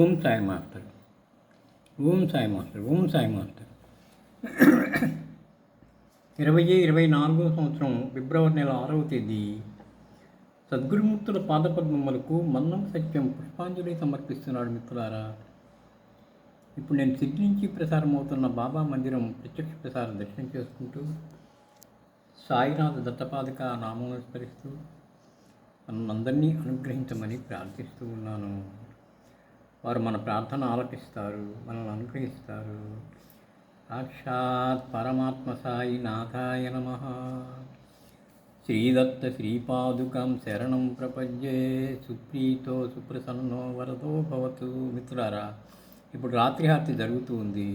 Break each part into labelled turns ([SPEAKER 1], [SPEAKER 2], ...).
[SPEAKER 1] Om Sai master. Om Sai master. Om Sai master. 2024 సంవత్సరం ఫిబ్రవరి నెల 6వ తేదీ సద్గురుమూర్తుల పాదపద్మములకు మన్నం సత్యం పుష్పాంజలి సమర్పిస్తున్నాడు. మిత్రులారా, ఇప్పుడు నేను సిడ్నీ నుంచి ప్రసారం అవుతున్న బాబా మందిరం ప్రత్యక్ష ప్రసారం దర్శనం చేసుకుంటూ సాయినాథ దత్తపాదిక నామం స్మరిస్తూ మనందరినీ అనుగ్రహించమని ప్రార్థిస్తూ ఉన్నాను. వారు మన ప్రార్థన ఆలకిస్తారు, మనల్ని అనుగ్రహిస్తారు. సాక్షాత్ పరమాత్మ సాయి నాథాయ నమః. శ్రీదత్త శ్రీపాదుకం శరణం ప్రపంచే. సుప్రీతో సుప్రసన్నో వరదో భవతు. మిత్రులారా, ఇప్పుడు రాత్రి హారతి జరుగుతూ ఉంది.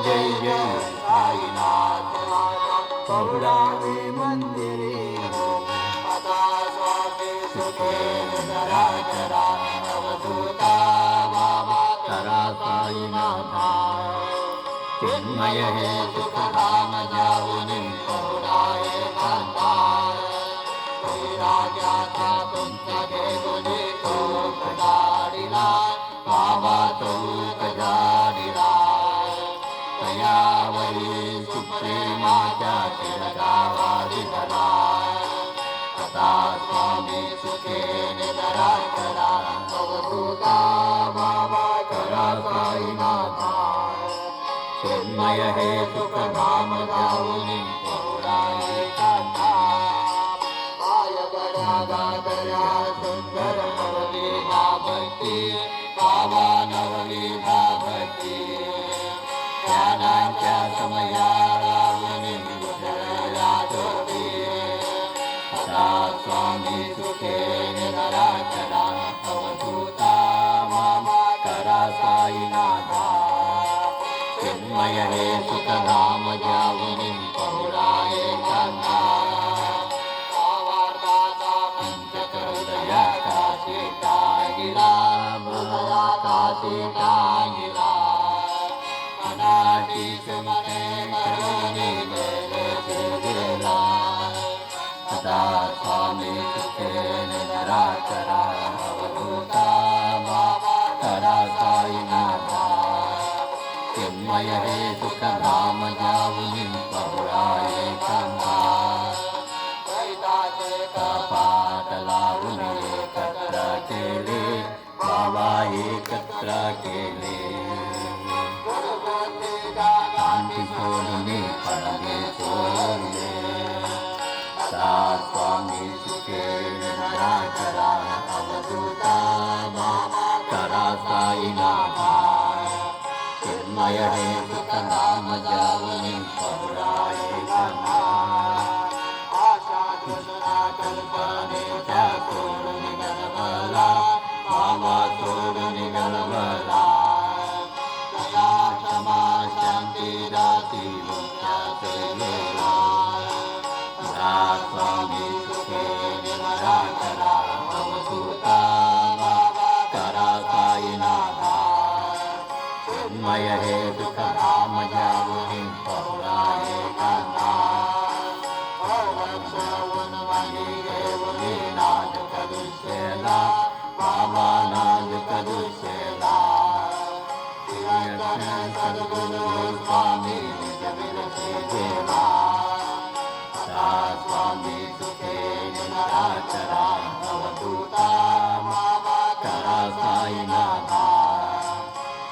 [SPEAKER 1] జై జై సాయినాథ పౌరావే మందిరే తరా సాయినాథ చిన్మయ హే సుఖధామ జావుని పౌరాయే కాంతా రాజా కుంచగే గుని తోకడాడిలా బాబా తోకడాడిలా తయావరి సుప్రీమాచా తిరగావాదిధరా తథా స్వామి సుఖే నిధరాచరా అవధూతా బాబా కరా సాయినాథ చిన్మయ హే సుఖధామ జావుని పౌరాయే కాంతా దయా సుందర నవలీలా భక్తి బాబా నవలీలా భక్తి జ్ఞానాంచ సమయారావణి విజయాచోటి సదా స్వామి సుఖే నిరాచరా అవధూతా మామ కరా సాయినాథ చిన్మయ హే సుఖధామ జావుని పౌరాయే కాంతా కాశీటాంగిలా అనాటి సుమతే కరుణి వేలా సదా స్వామి సుఖే నిరాచరా అవధూతా కరా సాయినాథ చిన్మయ హే సుఖధామ జావుని పౌరాయే కాంతా पाटलावुनि एकत्र केले बाबा एकत्र केले शांति सोडुनि पडगे सोडले सा स्वामी सुखे निराकरा अवधूता करा साईनाथ चिन्मय हे सुखधाम जावुनि पौराये कांता कल्पने चातुर्नि गणबला बाबा तोरुनि गणबला दया क्षमा शांति दाति मुक्ता सेवेला स्वामी सुखे निराकरा अवधूता करा साईनाथ चिन्मय हे सुखधाम जावुनि पौराये कांता नाद कदुशेला बाबा नाद कदुशेला सद्गुरु स्वामी जगदेला स्वामी सुखे निराचरा अवधूता करा साईनाथ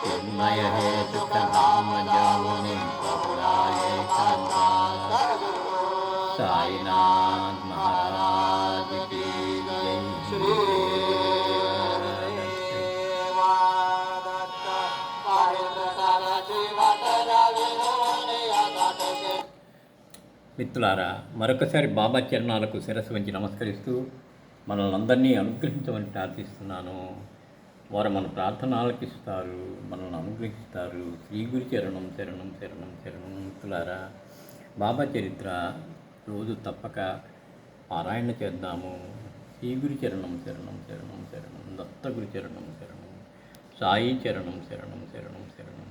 [SPEAKER 1] चिन्मय हे सुखधाम जावुनि पौराये कांता साईनाथ महाराज की जय। మిత్రులారా, మరొకసారి బాబా చరణాలకు శిరస్సు వంచి నమస్కరిస్తూ మనల్ని అందరినీ అనుగ్రహించమని ప్రార్థిస్తున్నాను. వారు మన ప్రార్థన ఆలకిస్తారు, మనల్ని అనుగ్రహిస్తారు. శ్రీ గురు చరణం శరణం శరణం శరణం. మిత్రులారా, బాబా చరిత్ర రోజు తప్పక పారాయణ చేద్దాము. శ్రీ గురు చరణం శరణం శరణం శరణం. దత్తగురు చరణం శరణం. సాయి చరణం శరణం శరణం శరణం.